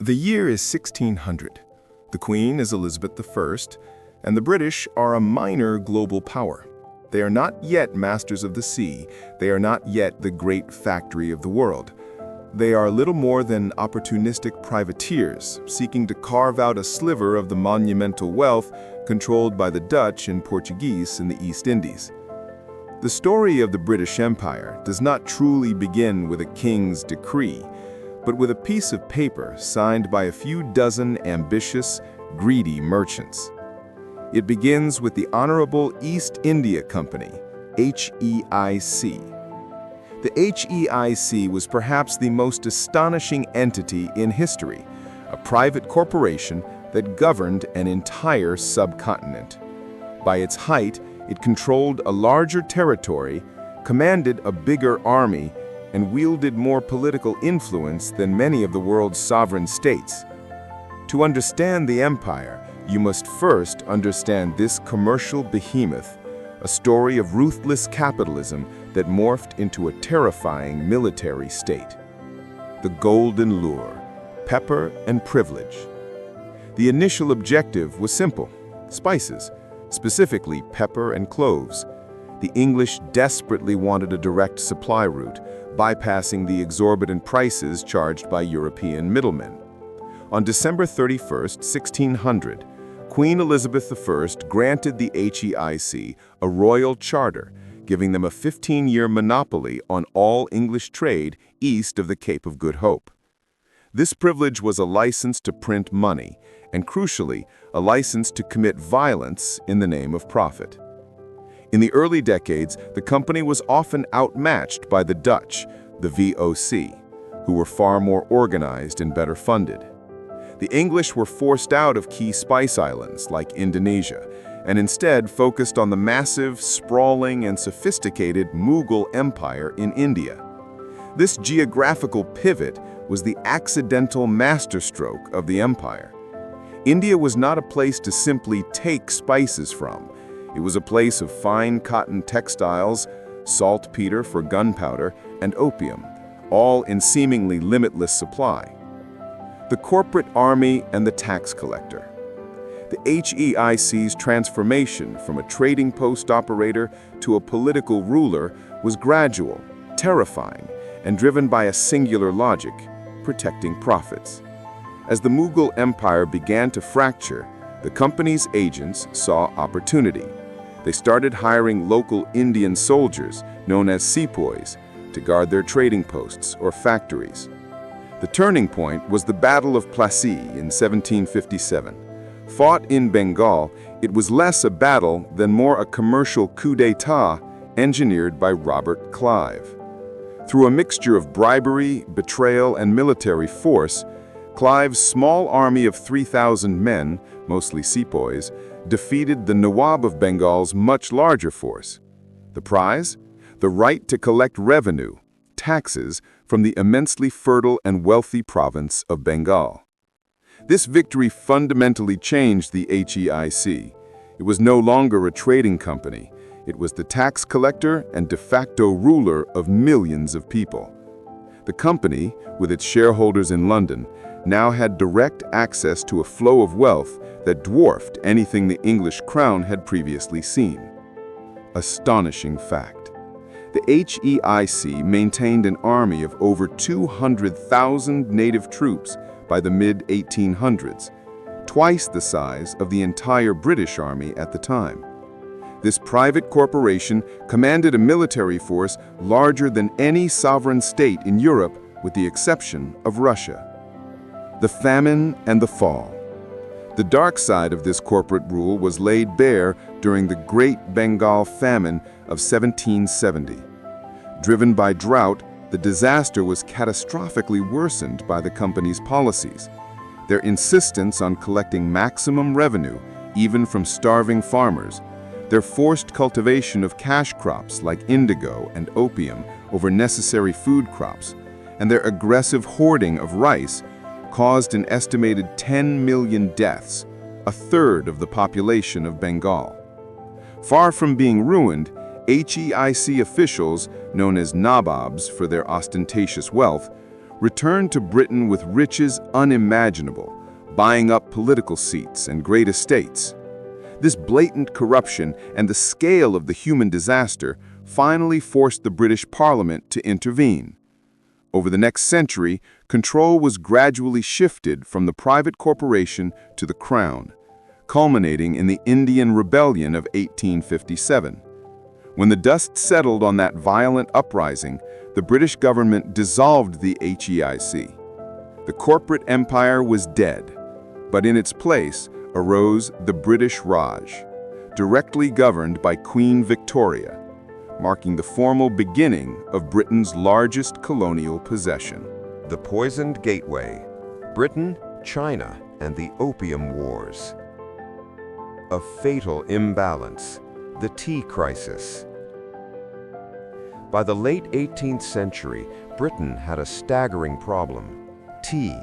The year is 1600. The Queen is Elizabeth I, and the British are a minor global power. They are not yet masters of the sea. They are not yet the great factory of the world. They are little more than opportunistic privateers, seeking to carve out a sliver of the monumental wealth controlled by the Dutch and Portuguese in the East Indies. The story of the British Empire does not truly begin with a king's decree, but with a piece of paper signed by a few dozen ambitious, greedy merchants. It begins with the Honorable East India Company, HEIC. The HEIC was perhaps the most astonishing entity in history, a private corporation that governed an entire subcontinent. By its height, it controlled a larger territory, commanded a bigger army, and wielded more political influence than many of the world's sovereign states. To understand the empire, you must first understand this commercial behemoth, a story of ruthless capitalism that morphed into a terrifying military state. The golden lure, pepper and privilege. The initial objective was simple: spices, specifically pepper and cloves. The English desperately wanted a direct supply route, bypassing the exorbitant prices charged by European middlemen. On December 31, 1600, Queen Elizabeth I granted the HEIC a royal charter, giving them a 15-year monopoly on all English trade east of the Cape of Good Hope. This privilege was a license to print money, and crucially, a license to commit violence in the name of profit. In the early decades, the company was often outmatched by the Dutch, the VOC, who were far more organized and better funded. The English were forced out of key spice islands like Indonesia, and instead focused on the massive, sprawling, and sophisticated Mughal Empire in India. This geographical pivot was the accidental masterstroke of the empire. India was not a place to simply take spices from. It was a place of fine cotton textiles, saltpeter for gunpowder, and opium, all in seemingly limitless supply. The corporate army and the tax collector. The HEIC's transformation from a trading post operator to a political ruler was gradual, terrifying, and driven by a singular logic: protecting profits. As the Mughal Empire began to fracture, the company's agents saw opportunity. They started hiring local Indian soldiers, known as sepoys, to guard their trading posts or factories. The turning point was the Battle of Plassey in 1757. Fought in Bengal, it was less a battle than more a commercial coup d'etat engineered by Robert Clive. Through a mixture of bribery, betrayal, and military force, Clive's small army of 3,000 men, mostly sepoys, defeated the Nawab of Bengal's much larger force. The prize? The right to collect revenue, taxes, from the immensely fertile and wealthy province of Bengal. This victory fundamentally changed the HEIC. It was no longer a trading company. It was the tax collector and de facto ruler of millions of people. The company, with its shareholders in London, now had direct access to a flow of wealth that dwarfed anything the English crown had previously seen. Astonishing fact. The HEIC maintained an army of over 200,000 native troops by the mid-1800s, twice the size of the entire British Army at the time. This private corporation commanded a military force larger than any sovereign state in Europe, with the exception of Russia. The famine and the fall. The dark side of this corporate rule was laid bare during the Great Bengal Famine of 1770. Driven by drought, the disaster was catastrophically worsened by the company's policies. Their insistence on collecting maximum revenue, even from starving farmers, their forced cultivation of cash crops like indigo and opium over necessary food crops, and their aggressive hoarding of rice caused an estimated 10 million deaths, a third of the population of Bengal. Far from being ruined, HEIC officials, known as nababs for their ostentatious wealth, returned to Britain with riches unimaginable, buying up political seats and great estates. This blatant corruption and the scale of the human disaster finally forced the British Parliament to intervene. Over the next century, control was gradually shifted from the private corporation to the Crown, culminating in the Indian Rebellion of 1857. When the dust settled on that violent uprising, the British government dissolved the HEIC. The corporate empire was dead, but in its place arose the British Raj, directly governed by Queen Victoria, marking the formal beginning of Britain's largest colonial possession. The Poisoned Gateway, Britain, China, and the Opium Wars. A fatal imbalance, the tea crisis. By the late 18th century, Britain had a staggering problem: tea.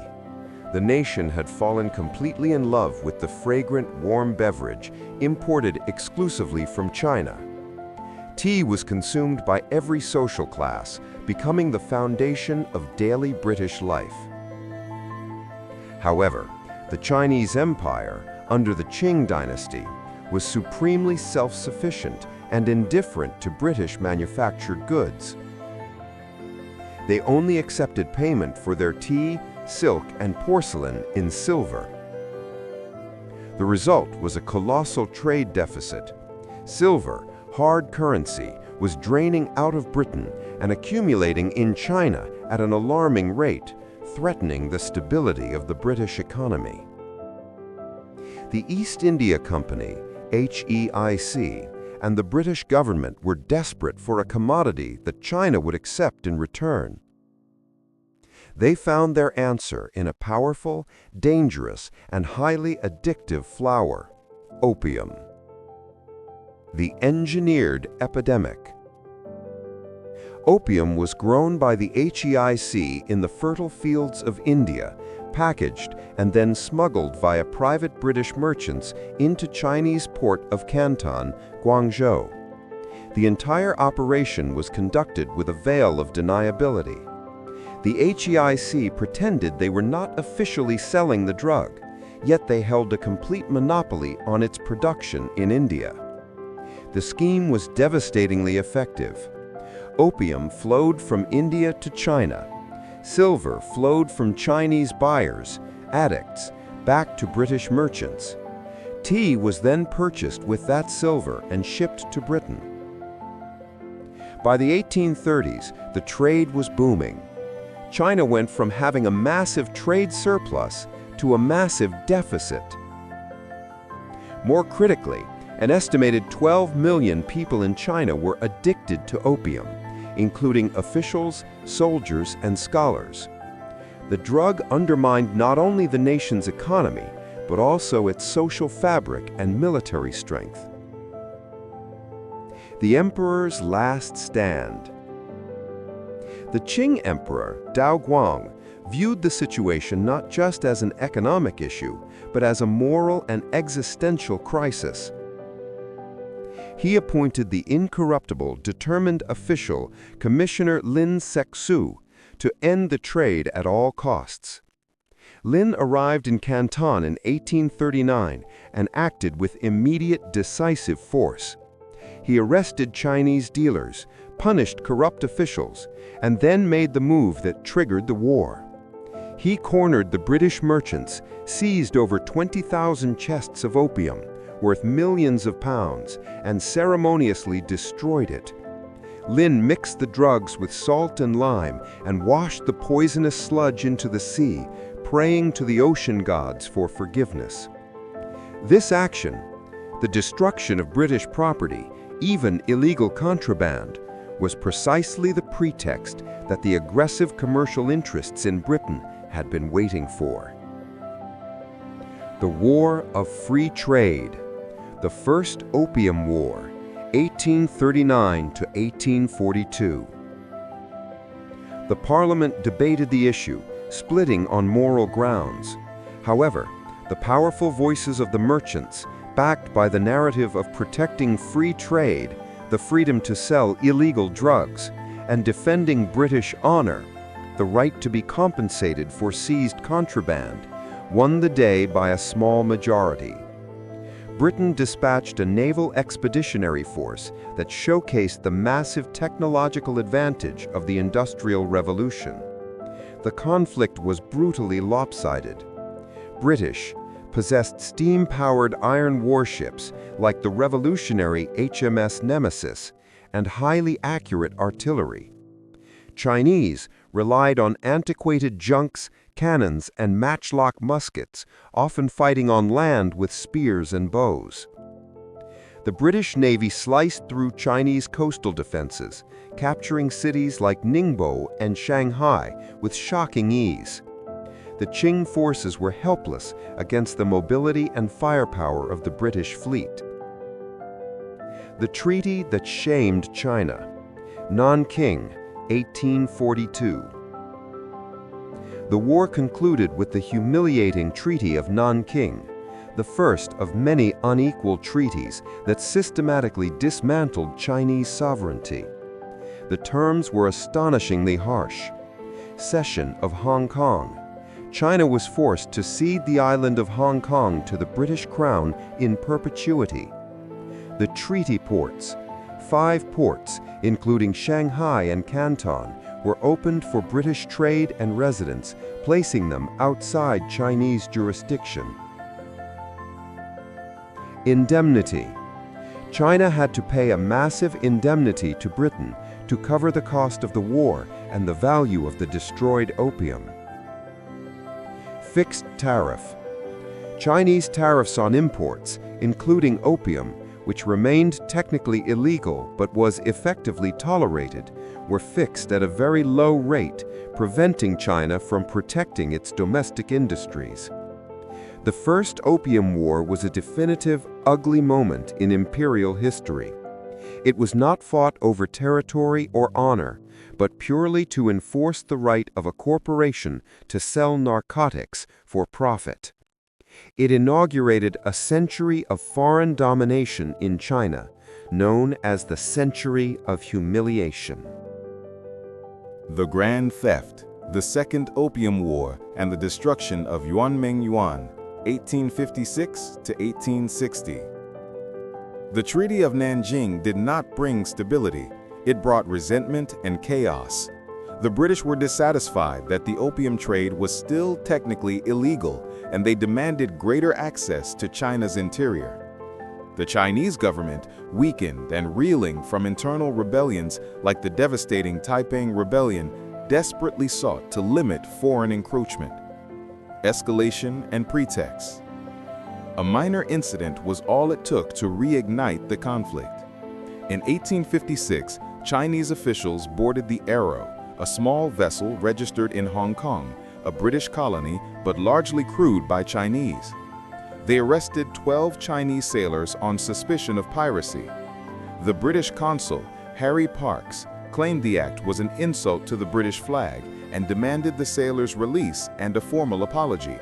The nation had fallen completely in love with the fragrant, warm beverage imported exclusively from China. Tea was consumed by every social class, becoming the foundation of daily British life. However, the Chinese Empire, under the Qing dynasty, was supremely self-sufficient and indifferent to British manufactured goods. They only accepted payment for their tea, silk, and porcelain in silver. The result was a colossal trade deficit. Silver, hard currency, was draining out of Britain and accumulating in China at an alarming rate, threatening the stability of the British economy. The East India Company, HEIC, and the British government were desperate for a commodity that China would accept in return. They found their answer in a powerful, dangerous, and highly addictive flower: opium. The engineered epidemic. Opium was grown by the HEIC in the fertile fields of India, packaged and then smuggled via private British merchants into Chinese port of Canton, Guangzhou. The entire operation was conducted with a veil of deniability. The HEIC pretended they were not officially selling the drug, yet they held a complete monopoly on its production in India. The scheme was devastatingly effective. Opium flowed from India to China. Silver flowed from Chinese buyers, addicts, back to British merchants. Tea was then purchased with that silver and shipped to Britain. By the 1830s, the trade was booming. China went from having a massive trade surplus to a massive deficit. More critically, an estimated 12 million people in China were addicted to opium, including officials, soldiers, and scholars. The drug undermined not only the nation's economy, but also its social fabric and military strength. The Emperor's Last Stand. The Qing Emperor, Dao Guang, viewed the situation not just as an economic issue, but as a moral and existential crisis. He appointed the incorruptible, determined official, Commissioner Lin Sexu, to end the trade at all costs. Lin arrived in Canton in 1839 and acted with immediate, decisive force. He arrested Chinese dealers, punished corrupt officials, and then made the move that triggered the war. He cornered the British merchants, seized over 20,000 chests of opium, worth millions of pounds, and ceremoniously destroyed it. Lin mixed the drugs with salt and lime and washed the poisonous sludge into the sea, praying to the ocean gods for forgiveness. This action, the destruction of British property, even illegal contraband, was precisely the pretext that the aggressive commercial interests in Britain had been waiting for. The War of Free Trade, the First Opium War, 1839 to 1842. The Parliament debated the issue, splitting on moral grounds. However, the powerful voices of the merchants, backed by the narrative of protecting free trade, the freedom to sell illegal drugs, and defending British honor, the right to be compensated for seized contraband, won the day by a small majority. Britain dispatched a naval expeditionary force that showcased the massive technological advantage of the Industrial Revolution. The conflict was brutally lopsided. British possessed steam-powered iron warships like the revolutionary HMS Nemesis and highly accurate artillery. Chinese relied on antiquated junks, cannons, and matchlock muskets, often fighting on land with spears and bows. The British Navy sliced through Chinese coastal defenses, capturing cities like Ningbo and Shanghai with shocking ease. The Qing forces were helpless against the mobility and firepower of the British fleet. The treaty that shamed China. Nanking, 1842. The war concluded with the humiliating Treaty of Nanking, the first of many unequal treaties that systematically dismantled Chinese sovereignty. The terms were astonishingly harsh. Cession of Hong Kong. China was forced to cede the island of Hong Kong to the British Crown in perpetuity. The treaty ports. 5 ports, including Shanghai and Canton, were opened for British trade and residents, placing them outside Chinese jurisdiction. Indemnity. China had to pay a massive indemnity to Britain to cover the cost of the war and the value of the destroyed opium. Fixed tariff. Chinese tariffs on imports, including opium, which remained technically illegal but was effectively tolerated, were fixed at a very low rate, preventing China from protecting its domestic industries. The First Opium War was a definitive, ugly moment in imperial history. It was not fought over territory or honor, but purely to enforce the right of a corporation to sell narcotics for profit. It inaugurated a century of foreign domination in China, known as the Century of Humiliation. The Grand Theft, the Second Opium War, and the destruction of Yuanming Yuan, 1856 to 1860. The Treaty of Nanjing did not bring stability. It brought resentment and chaos. The British were dissatisfied that the opium trade was still technically illegal, and they demanded greater access to China's interior. The Chinese government, weakened and reeling from internal rebellions like the devastating Taiping Rebellion, desperately sought to limit foreign encroachment. Escalation and pretext. A minor incident was all it took to reignite the conflict. In 1856, Chinese officials boarded the Arrow, a small vessel registered in Hong Kong, a British colony but largely crewed by Chinese. They arrested 12 Chinese sailors on suspicion of piracy. The British consul, Harry Parkes, claimed the act was an insult to the British flag and demanded the sailors' release and a formal apology.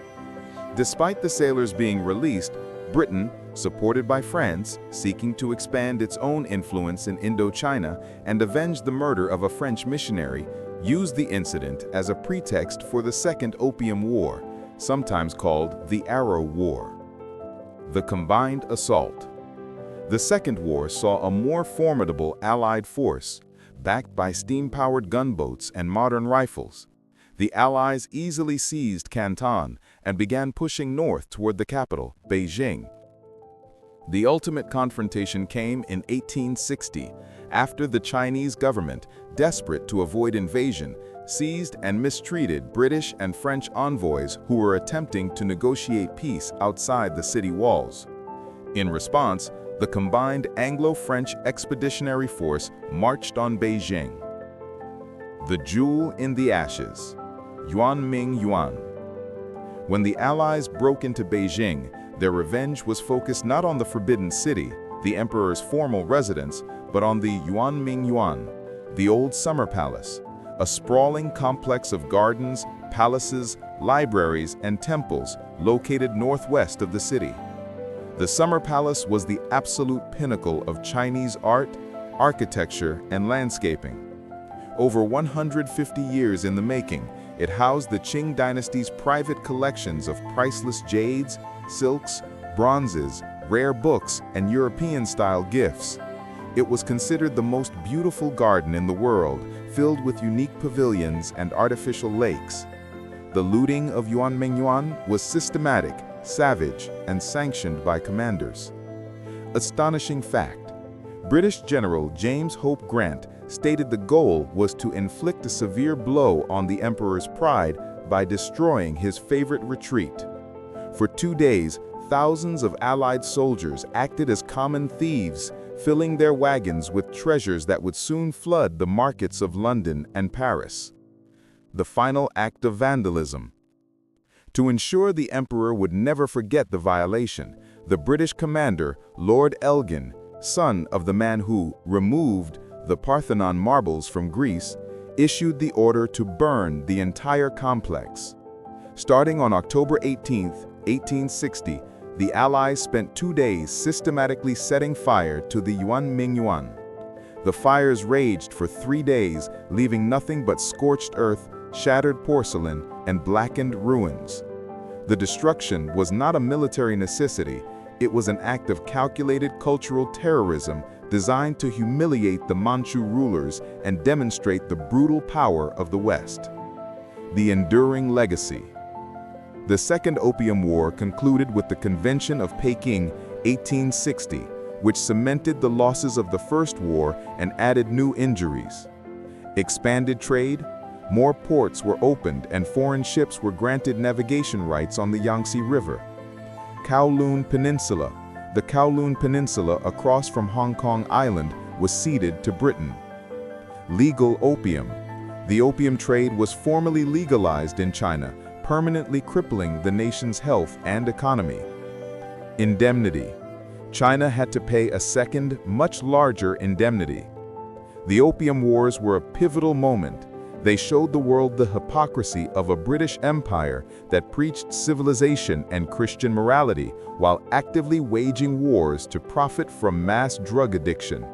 Despite the sailors being released, Britain, supported by France, seeking to expand its own influence in Indochina and avenge the murder of a French missionary, used the incident as a pretext for the Second Opium War, sometimes called the Arrow War. The Combined Assault. The Second War saw a more formidable Allied force, backed by steam-powered gunboats and modern rifles. The Allies easily seized Canton and began pushing north toward the capital, Beijing. The ultimate confrontation came in 1860, after the Chinese government, desperate to avoid invasion, seized and mistreated British and French envoys who were attempting to negotiate peace outside the city walls. In response, the combined Anglo-French expeditionary force marched on Beijing. The Jewel in the Ashes. Yuanming Yuan. When the Allies broke into Beijing, their revenge was focused not on the Forbidden City, the emperor's formal residence, but on the Yuanming Yuan, the old summer palace, a sprawling complex of gardens, palaces, libraries, and temples located northwest of the city. The summer palace was the absolute pinnacle of Chinese art, architecture, and landscaping. Over 150 years in the making, it housed the Qing dynasty's private collections of priceless jades, silks, bronzes, rare books, and European-style gifts. It was considered the most beautiful garden in the world, filled with unique pavilions and artificial lakes. The looting of Yuanmingyuan was systematic, savage, and sanctioned by commanders. Astonishing fact: British General James Hope Grant stated the goal was to inflict a severe blow on the emperor's pride by destroying his favorite retreat. For 2 days, thousands of Allied soldiers acted as common thieves, filling their wagons with treasures that would soon flood the markets of London and Paris. The final act of vandalism. To ensure the emperor would never forget the violation, the British commander, Lord Elgin, son of the man who removed the Parthenon marbles from Greece, issued the order to burn the entire complex. Starting on October 18, 1860, the Allies spent 2 days systematically setting fire to the Yuanmingyuan. The fires raged for 3 days, leaving nothing but scorched earth, shattered porcelain, and blackened ruins. The destruction was not a military necessity, it was an act of calculated cultural terrorism designed to humiliate the Manchu rulers and demonstrate the brutal power of the West. The enduring legacy. The Second Opium War concluded with the Convention of Peking, 1860, which cemented the losses of the First War and added new injuries. Expanded trade, more ports were opened and foreign ships were granted navigation rights on the Yangtze River. Kowloon Peninsula. The Kowloon Peninsula across from Hong Kong Island was ceded to Britain. Legal opium. The opium trade was formally legalized in China, permanently crippling the nation's health and economy. Indemnity. China had to pay a second, much larger indemnity. The Opium Wars were a pivotal moment. They showed the world the hypocrisy of a British Empire that preached civilization and Christian morality while actively waging wars to profit from mass drug addiction.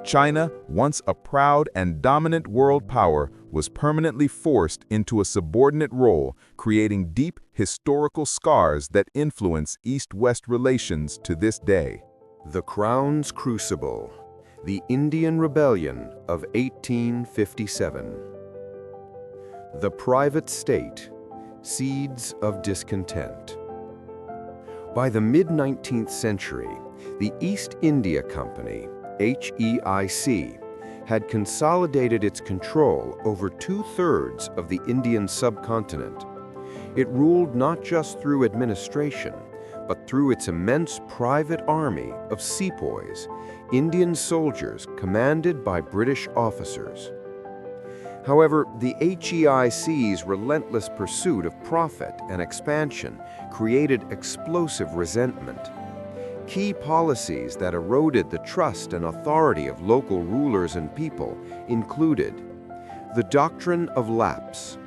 China, once a proud and dominant world power, was permanently forced into a subordinate role, creating deep historical scars that influence East-West relations to this day. The Crown's Crucible, the Indian Rebellion of 1857. The Private State, Seeds of Discontent. By the mid-19th century, the East India Company, HEIC, had consolidated its control over 2/3 of the Indian subcontinent. It ruled not just through administration, but through its immense private army of sepoys, Indian soldiers commanded by British officers. However, the HEIC's relentless pursuit of profit and expansion created explosive resentment. Key policies that eroded the trust and authority of local rulers and people included the doctrine of lapse.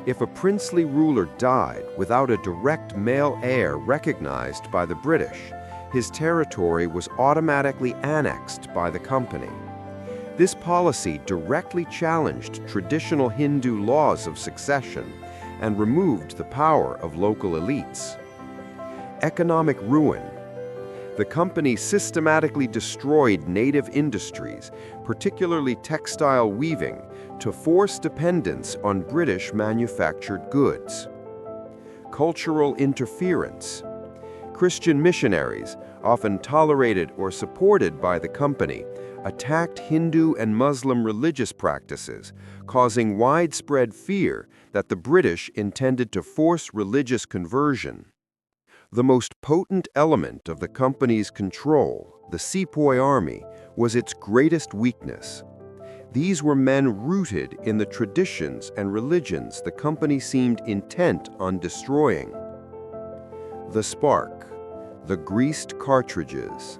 If a princely ruler died without a direct male heir recognized by the British, his territory was automatically annexed by the company. This policy directly challenged traditional Hindu laws of succession and removed the power of local elites. Economic ruin. The company systematically destroyed native industries, particularly textile weaving, to force dependence on British manufactured goods. Cultural interference. Christian missionaries, often tolerated or supported by the company, attacked Hindu and Muslim religious practices, causing widespread fear that the British intended to force religious conversion. The most potent element of the company's control, the sepoy army, was its greatest weakness. These were men rooted in the traditions and religions the company seemed intent on destroying. The spark, the greased cartridges.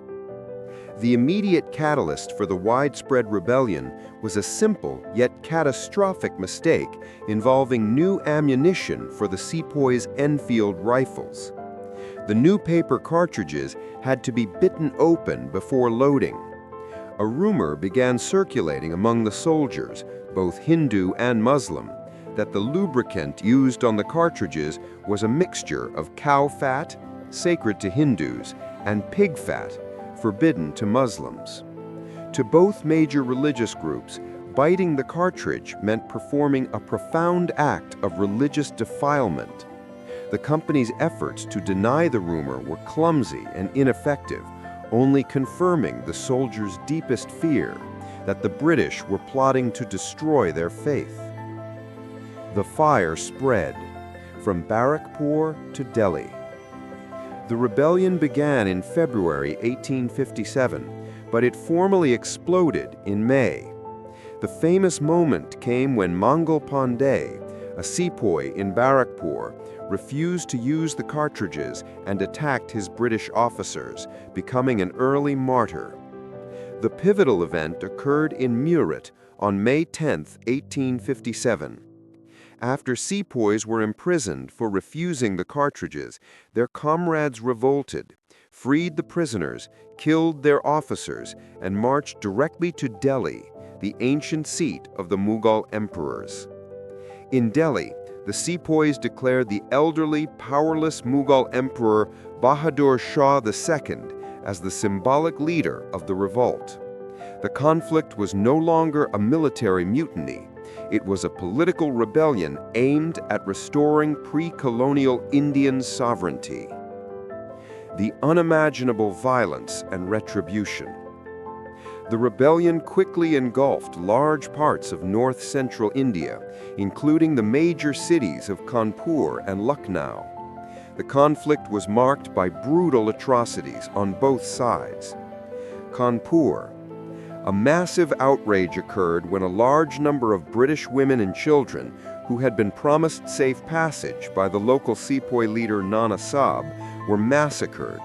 The immediate catalyst for the widespread rebellion was a simple yet catastrophic mistake involving new ammunition for the sepoys' Enfield rifles. The new paper cartridges had to be bitten open before loading. A rumor began circulating among the soldiers, both Hindu and Muslim, that the lubricant used on the cartridges was a mixture of cow fat, sacred to Hindus, and pig fat, forbidden to Muslims. To both major religious groups, biting the cartridge meant performing a profound act of religious defilement. The company's efforts to deny the rumor were clumsy and ineffective, only confirming the soldiers' deepest fear that the British were plotting to destroy their faith. The fire spread from Barrackpore to Delhi. The rebellion began in February 1857, but it formally exploded in May. The famous moment came when Mangal Pandey, a sepoy in Barrackpore, refused to use the cartridges and attacked his British officers, becoming an early martyr. The pivotal event occurred in Murat on May 10, 1857. After sepoys were imprisoned for refusing the cartridges, their comrades revolted, freed the prisoners, killed their officers, and marched directly to Delhi, the ancient seat of the Mughal emperors. In Delhi, the sepoys declared the elderly, powerless Mughal emperor Bahadur Shah II as the symbolic leader of the revolt. The conflict was no longer a military mutiny. It was a political rebellion aimed at restoring pre-colonial Indian sovereignty. The unimaginable violence and retribution. The rebellion quickly engulfed large parts of north-central India, including the major cities of Kanpur and Lucknow. The conflict was marked by brutal atrocities on both sides. Kanpur. A massive outrage occurred when a large number of British women and children, who had been promised safe passage by the local sepoy leader Nana Sahib, were massacred.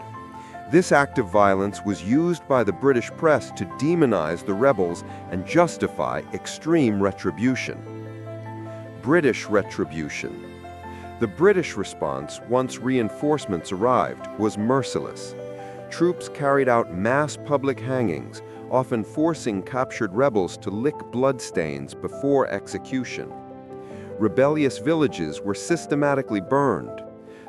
This act of violence was used by the British press to demonize the rebels and justify extreme retribution. British retribution. The British response, once reinforcements arrived, was merciless. Troops carried out mass public hangings, often forcing captured rebels to lick bloodstains before execution. Rebellious villages were systematically burned.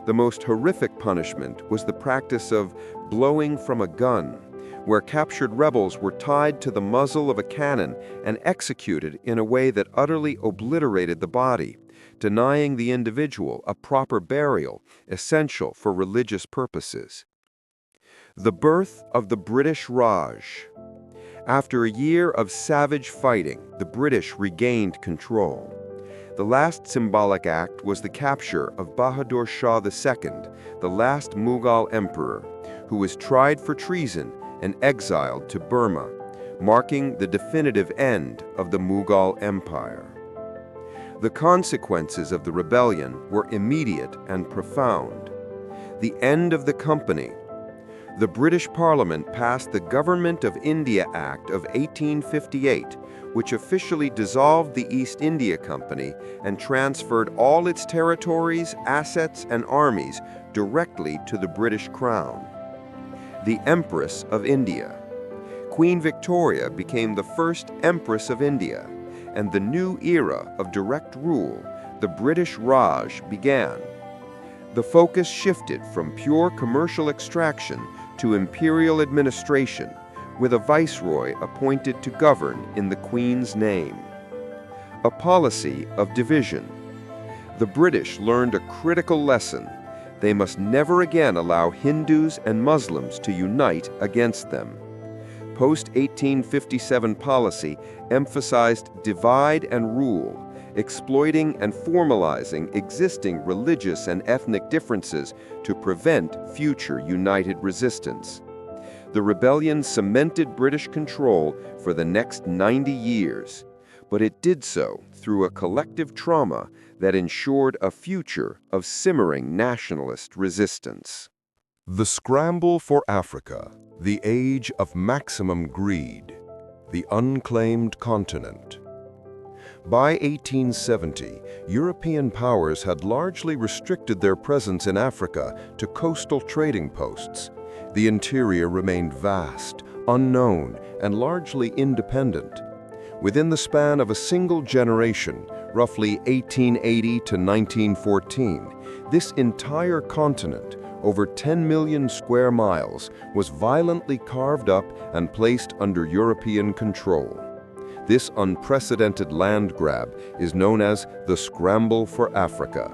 The most horrific punishment was the practice of blowing from a gun, where captured rebels were tied to the muzzle of a cannon and executed in a way that utterly obliterated the body, denying the individual a proper burial essential for religious purposes. The birth of the British Raj. After a year of savage fighting, the British regained control. The last symbolic act was the capture of Bahadur Shah II, the last Mughal emperor, who was tried for treason and exiled to Burma, marking the definitive end of the Mughal Empire. The consequences of the rebellion were immediate and profound. The end of the company. The British Parliament passed the Government of India Act of 1858, which officially dissolved the East India Company and transferred all its territories, assets, and armies directly to the British Crown. The Empress of India. Queen Victoria became the first Empress of India, and the new era of direct rule, the British Raj, began. The focus shifted from pure commercial extraction to imperial administration, with a viceroy appointed to govern in the Queen's name. A policy of division. The British learned a critical lesson. They must never again allow Hindus and Muslims to unite against them. Post-1857 policy emphasized divide and rule, exploiting and formalizing existing religious and ethnic differences to prevent future united resistance. The rebellion cemented British control for the next 90 years, but it did so through a collective trauma that ensured a future of simmering nationalist resistance. The scramble for Africa, the age of maximum greed, the unclaimed continent. By 1870, European powers had largely restricted their presence in Africa to coastal trading posts. The interior remained vast, unknown, and largely independent. Within the span of a single generation, roughly 1880 to 1914, this entire continent, over 10 million square miles, was violently carved up and placed under European control. This unprecedented land grab is known as the Scramble for Africa.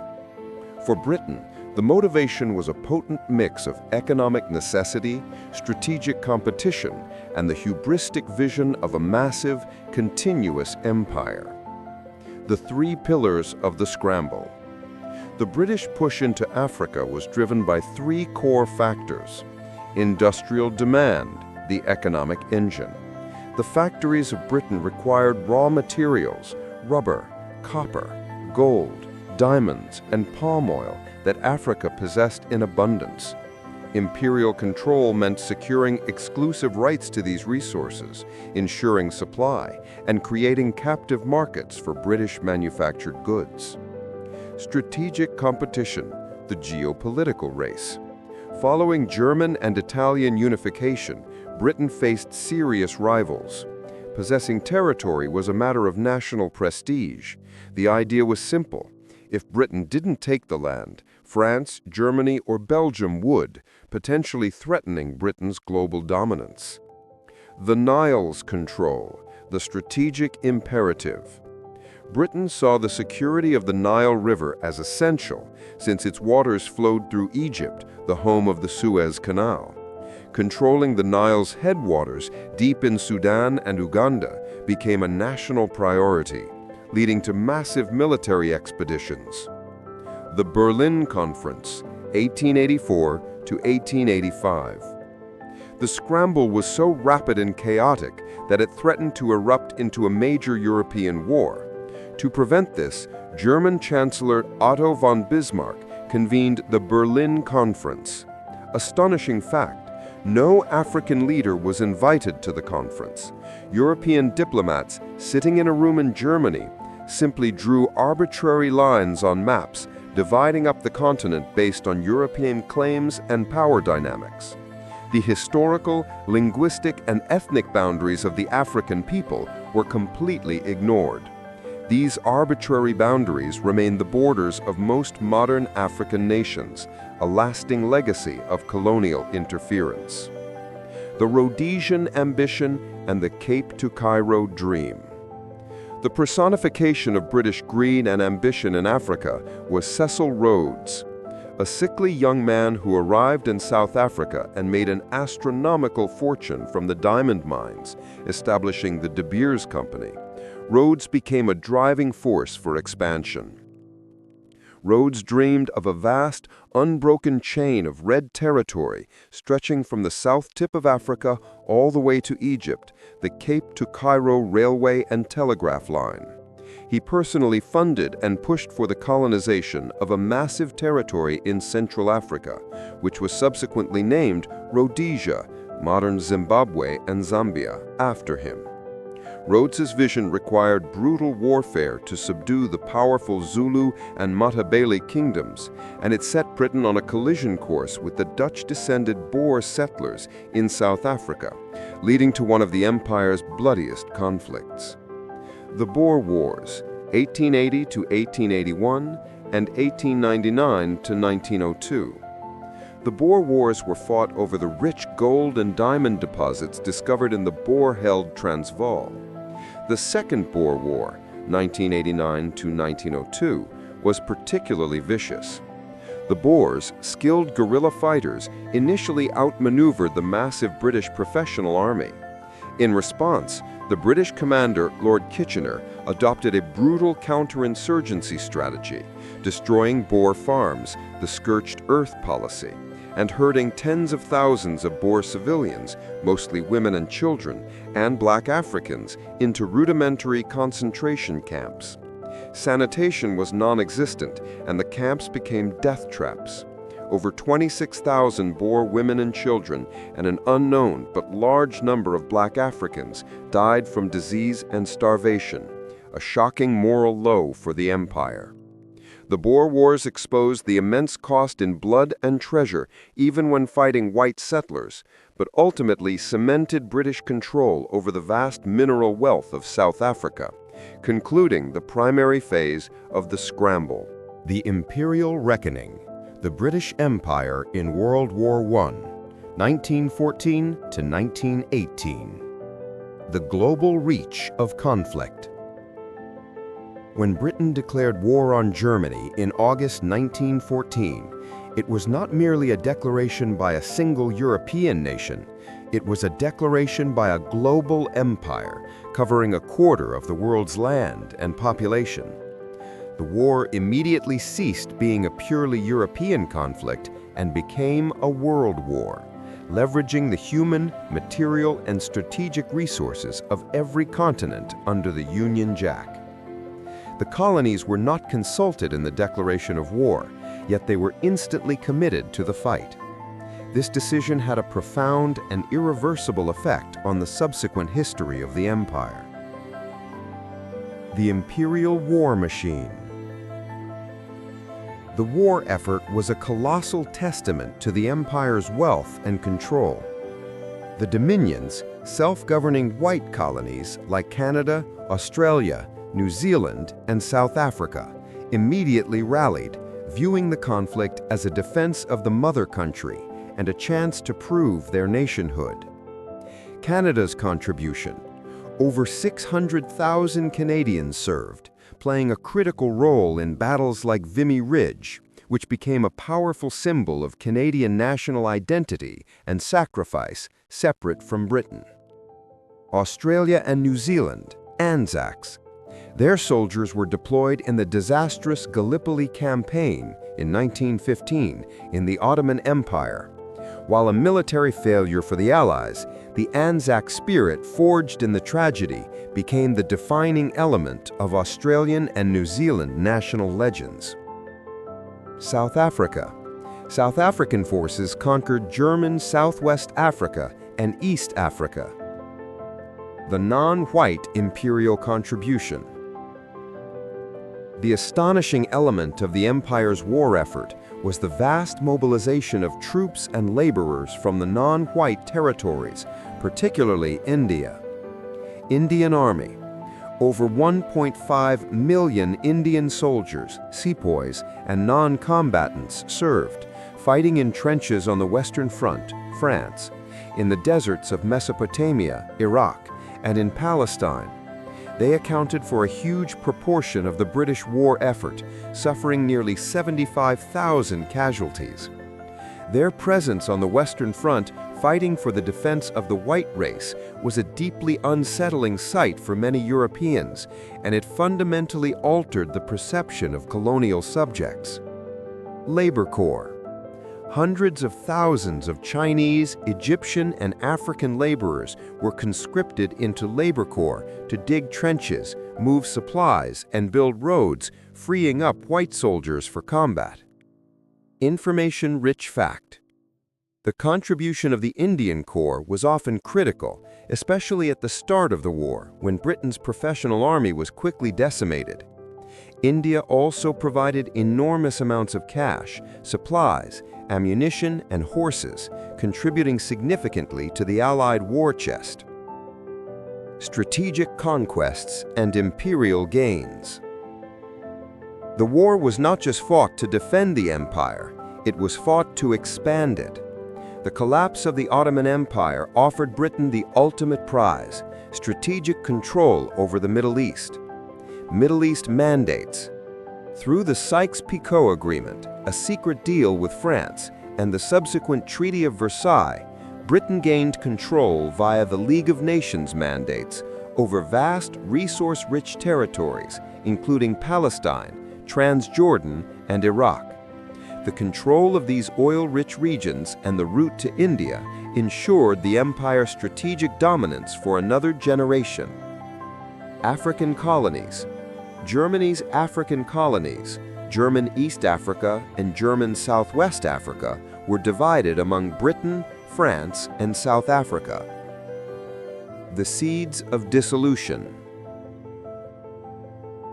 For Britain, the motivation was a potent mix of economic necessity, strategic competition, and the hubristic vision of a massive, continuous empire. The three pillars of the scramble. The British push into Africa was driven by three core factors: industrial demand, the economic engine. The factories of Britain required raw materials, rubber, copper, gold, diamonds, and palm oil that Africa possessed in abundance. Imperial control meant securing exclusive rights to these resources, ensuring supply, and creating captive markets for British manufactured goods. Strategic competition, the geopolitical race. Following German and Italian unification, Britain faced serious rivals. Possessing territory was a matter of national prestige. The idea was simple. If Britain didn't take the land, France, Germany, or Belgium would, potentially threatening Britain's global dominance. The Nile's control, the strategic imperative. Britain saw the security of the Nile River as essential, since its waters flowed through Egypt, the home of the Suez Canal. Controlling the Nile's headwaters deep in Sudan and Uganda became a national priority, leading to massive military expeditions. The Berlin Conference, 1884 to 1885. The scramble was so rapid and chaotic that it threatened to erupt into a major European war. To prevent this, German Chancellor Otto von Bismarck convened the Berlin Conference. Astonishing fact, no African leader was invited to the conference. European diplomats sitting in a room in Germany simply drew arbitrary lines on maps, dividing up the continent based on European claims and power dynamics. The historical, linguistic, and ethnic boundaries of the African people were completely ignored. These arbitrary boundaries remain the borders of most modern African nations, a lasting legacy of colonial interference. The Rhodesian ambition and the Cape to Cairo dream. The personification of British greed and ambition in Africa was Cecil Rhodes, a sickly young man who arrived in South Africa and made an astronomical fortune from the diamond mines, establishing the De Beers Company. Rhodes became a driving force for expansion. Rhodes dreamed of a vast, unbroken chain of red territory stretching from the south tip of Africa all the way to Egypt, the Cape to Cairo railway and telegraph line. He personally funded and pushed for the colonization of a massive territory in Central Africa, which was subsequently named Rhodesia, modern Zimbabwe and Zambia, after him. Rhodes's vision required brutal warfare to subdue the powerful Zulu and Matabele kingdoms, and it set Britain on a collision course with the Dutch-descended Boer settlers in South Africa, leading to one of the empire's bloodiest conflicts. The Boer Wars, 1880 to 1881 and 1899 to 1902. The Boer Wars were fought over the rich gold and diamond deposits discovered in the Boer-held Transvaal. The Second Boer War, 1989 to 1902, was particularly vicious. The Boers, skilled guerrilla fighters, initially outmaneuvered the massive British professional army. In response, the British commander, Lord Kitchener, adopted a brutal counterinsurgency strategy, destroying Boer farms, the scorched earth policy, and herding tens of thousands of Boer civilians, mostly women and children, and black Africans, into rudimentary concentration camps. Sanitation was non-existent, and the camps became death traps. Over 26,000 Boer women and children, and an unknown but large number of black Africans died from disease and starvation, a shocking moral low for the empire. The Boer Wars exposed the immense cost in blood and treasure, even when fighting white settlers, but ultimately cemented British control over the vast mineral wealth of South Africa, concluding the primary phase of the scramble. The Imperial Reckoning, the British Empire in World War I, 1914 to 1918. The global reach of conflict. When Britain declared war on Germany in August 1914, it was not merely a declaration by a single European nation, it was a declaration by a global empire covering a quarter of the world's land and population. The war immediately ceased being a purely European conflict and became a world war, leveraging the human, material, and strategic resources of every continent under the Union Jack. The colonies were not consulted in the declaration of war, yet they were instantly committed to the fight. This decision had a profound and irreversible effect on the subsequent history of the empire. The imperial war machine. The war effort was a colossal testament to the empire's wealth and control. The dominions, self-governing white colonies like Canada, Australia, New Zealand, and South Africa, immediately rallied, viewing the conflict as a defense of the mother country and a chance to prove their nationhood. Canada's contribution: over 600,000 Canadians served, playing a critical role in battles like Vimy Ridge, which became a powerful symbol of Canadian national identity and sacrifice separate from Britain. Australia and New Zealand, Anzacs. Their soldiers were deployed in the disastrous Gallipoli campaign in 1915 in the Ottoman Empire. While a military failure for the Allies, the Anzac spirit forged in the tragedy became the defining element of Australian and New Zealand national legends. South Africa. South African forces conquered German Southwest Africa and East Africa. The non-white imperial contribution. The astonishing element of the empire's war effort was the vast mobilization of troops and laborers from the non-white territories, particularly India. Indian Army. Over 1.5 million Indian soldiers, sepoys, and non-combatants served, fighting in trenches on the Western Front, France, in the deserts of Mesopotamia, Iraq, and in Palestine. They accounted for a huge proportion of the British war effort, suffering nearly 75,000 casualties. Their presence on the Western Front, fighting for the defense of the white race, was a deeply unsettling sight for many Europeans, and it fundamentally altered the perception of colonial subjects. Labor Corps. Hundreds of thousands of Chinese, Egyptian, and African laborers were conscripted into labor corps to dig trenches, move supplies, and build roads, freeing up white soldiers for combat. Information-rich fact. The contribution of the Indian Corps was often critical, especially at the start of the war, when Britain's professional army was quickly decimated. India also provided enormous amounts of cash, supplies, ammunition, and horses, contributing significantly to the Allied war chest. Strategic conquests and imperial gains. The war was not just fought to defend the empire, it was fought to expand it. The collapse of the Ottoman Empire offered Britain the ultimate prize: strategic control over the Middle East. Middle East mandates. Through the Sykes-Picot Agreement, a secret deal with France, and the subsequent Treaty of Versailles, Britain gained control via the League of Nations mandates over vast, resource-rich territories, including Palestine, Transjordan, and Iraq. The control of these oil-rich regions and the route to India ensured the empire's strategic dominance for another generation. African colonies. Germany's African colonies, German East Africa and German Southwest Africa, were divided among Britain, France, and South Africa. The seeds of dissolution.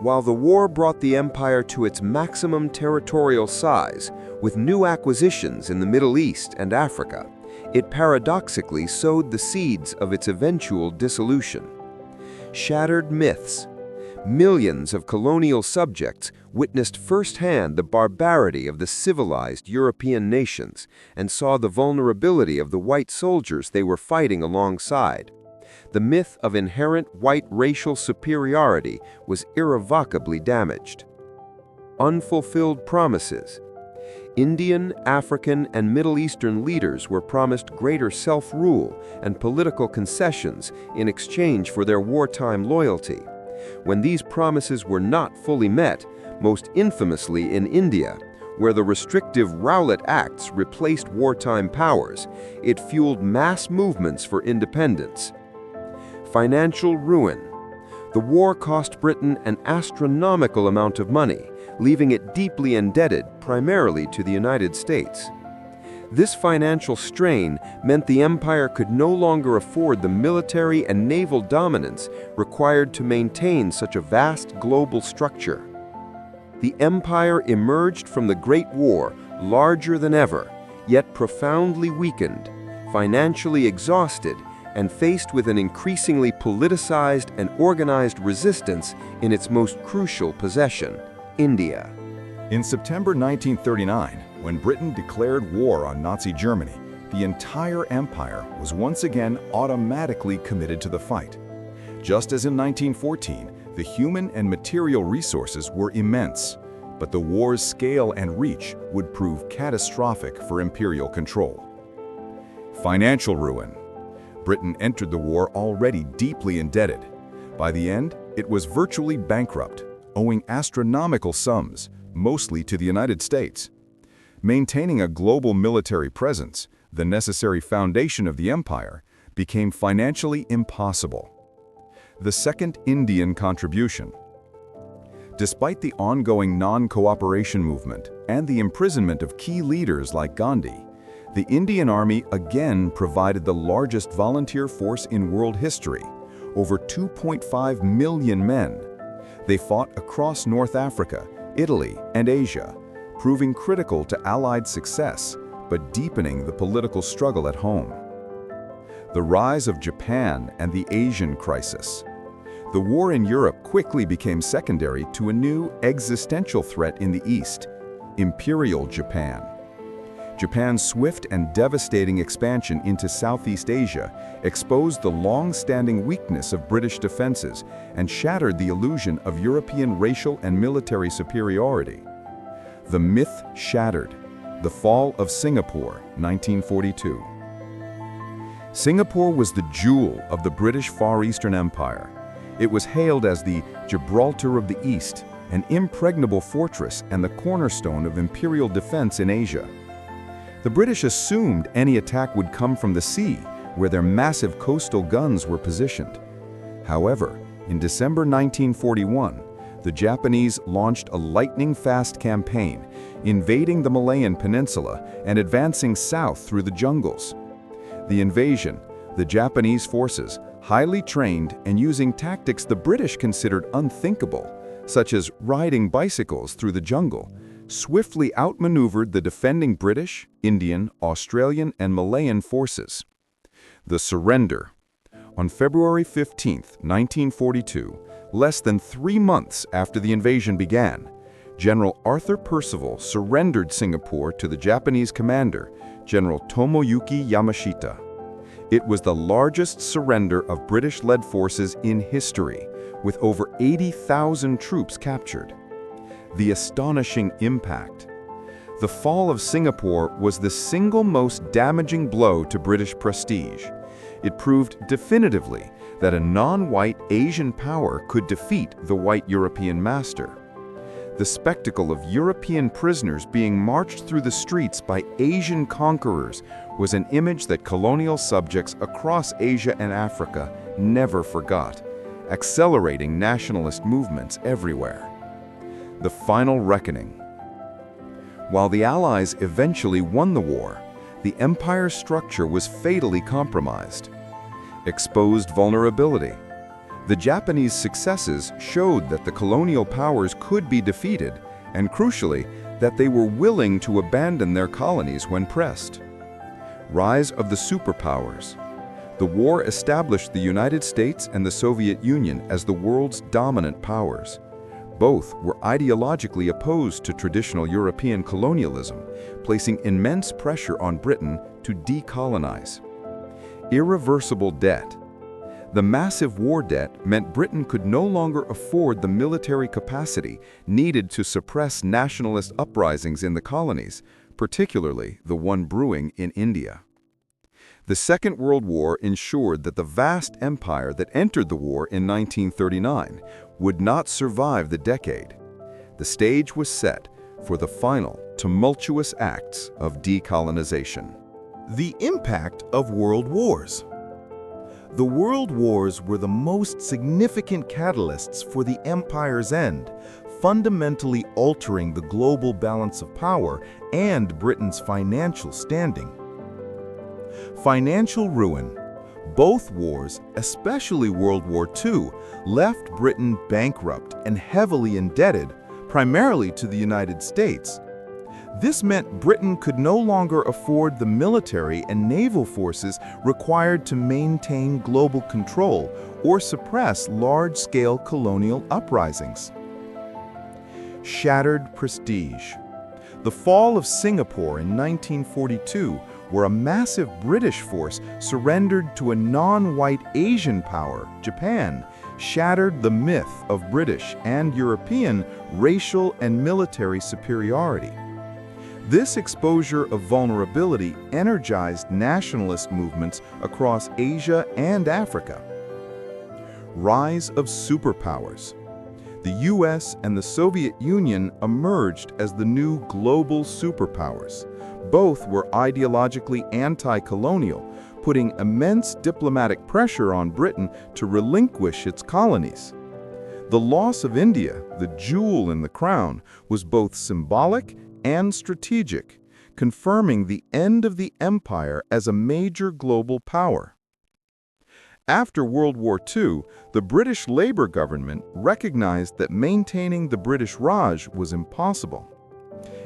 While the war brought the empire to its maximum territorial size, with new acquisitions in the Middle East and Africa, it paradoxically sowed the seeds of its eventual dissolution. Shattered myths. Millions of colonial subjects witnessed firsthand the barbarity of the civilized European nations and saw the vulnerability of the white soldiers they were fighting alongside. The myth of inherent white racial superiority was irrevocably damaged. Unfulfilled promises. Indian, African, and Middle Eastern leaders were promised greater self-rule and political concessions in exchange for their wartime loyalty. When these promises were not fully met, most infamously in India, where the restrictive Rowlatt Acts replaced wartime powers, it fueled mass movements for independence. Financial ruin. The war cost Britain an astronomical amount of money, leaving it deeply indebted primarily to the United States. This financial strain meant the empire could no longer afford the military and naval dominance required to maintain such a vast global structure. The empire emerged from the Great War larger than ever, yet profoundly weakened, financially exhausted, and faced with an increasingly politicized and organized resistance in its most crucial possession, India. In September 1939, when Britain declared war on Nazi Germany, the entire empire was once again automatically committed to the fight. Just as in 1914, the human and material resources were immense, but the war's scale and reach would prove catastrophic for imperial control. Financial ruin. Britain entered the war already deeply indebted. By the end, it was virtually bankrupt, owing astronomical sums, mostly to the United States. Maintaining a global military presence, the necessary foundation of the empire, became financially impossible. The Second Indian Contribution. Despite the ongoing non-cooperation movement and the imprisonment of key leaders like Gandhi, the Indian Army again provided the largest volunteer force in world history, over 2.5 million men. They fought across North Africa, Italy, and Asia, proving critical to Allied success, but deepening the political struggle at home. The rise of Japan and the Asian crisis. The war in Europe quickly became secondary to a new existential threat in the East, Imperial Japan. Japan's swift and devastating expansion into Southeast Asia exposed the long-standing weakness of British defenses and shattered the illusion of European racial and military superiority. The myth shattered. The fall of Singapore, 1942. Singapore was the jewel of the British Far Eastern Empire. It was hailed as the Gibraltar of the East, an impregnable fortress and the cornerstone of imperial defense in Asia. The British assumed any attack would come from the sea, where their massive coastal guns were positioned. However, in December 1941, the Japanese launched a lightning-fast campaign, invading the Malayan Peninsula and advancing south through the jungles. The invasion, the Japanese forces, highly trained and using tactics the British considered unthinkable, such as riding bicycles through the jungle, swiftly outmaneuvered the defending British, Indian, Australian, and Malayan forces. The surrender. On February 15, 1942, less than 3 months after the invasion began, General Arthur Percival surrendered Singapore to the Japanese commander, General Tomoyuki Yamashita. It was the largest surrender of British-led forces in history, with over 80,000 troops captured. The astonishing impact. The fall of Singapore was the single most damaging blow to British prestige. It proved definitively that a non-white Asian power could defeat the white European master. The spectacle of European prisoners being marched through the streets by Asian conquerors was an image that colonial subjects across Asia and Africa never forgot, accelerating nationalist movements everywhere. The final reckoning. While the Allies eventually won the war, the empire's structure was fatally compromised. Exposed vulnerability. The Japanese successes showed that the colonial powers could be defeated, and crucially, that they were willing to abandon their colonies when pressed. Rise of the superpowers. The war established the United States and the Soviet Union as the world's dominant powers. Both were ideologically opposed to traditional European colonialism, placing immense pressure on Britain to decolonize. Irreversible debt. The massive war debt meant Britain could no longer afford the military capacity needed to suppress nationalist uprisings in the colonies, particularly the one brewing in India. The Second World War ensured that the vast empire that entered the war in 1939 would not survive the decade. The stage was set for the final, tumultuous acts of decolonization. The impact of world wars. The world wars were the most significant catalysts for the empire's end, fundamentally altering the global balance of power and Britain's financial standing. Financial ruin. Both wars, especially World War II, left Britain bankrupt and heavily indebted, primarily to the United States. This meant Britain could no longer afford the military and naval forces required to maintain global control or suppress large-scale colonial uprisings. Shattered prestige. The fall of Singapore in 1942, where a massive British force surrendered to a non-white Asian power, Japan, shattered the myth of British and European racial and military superiority. This exposure of vulnerability energized nationalist movements across Asia and Africa. Rise of superpowers. The US and the Soviet Union emerged as the new global superpowers. Both were ideologically anti-colonial, putting immense diplomatic pressure on Britain to relinquish its colonies. The loss of India, the jewel in the crown, was both symbolic and strategic, confirming the end of the empire as a major global power. After World War II, the British Labour government recognized that maintaining the British Raj was impossible.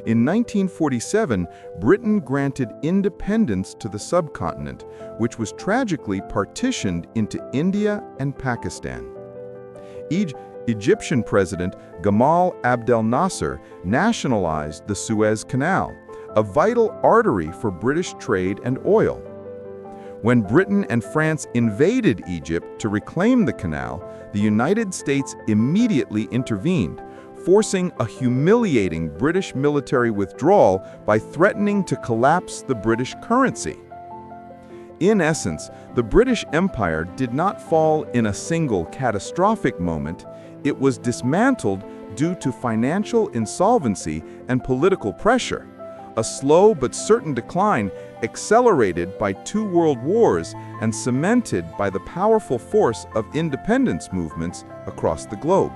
In 1947, Britain granted independence to the subcontinent, which was tragically partitioned into India and Pakistan. Egyptian President Gamal Abdel Nasser nationalized the Suez Canal, a vital artery for British trade and oil. When Britain and France invaded Egypt to reclaim the canal, the United States immediately intervened, forcing a humiliating British military withdrawal by threatening to collapse the British currency. In essence, the British Empire did not fall in a single catastrophic moment. It was dismantled due to financial insolvency and political pressure, a slow but certain decline accelerated by 2 world wars and cemented by the powerful force of independence movements across the globe.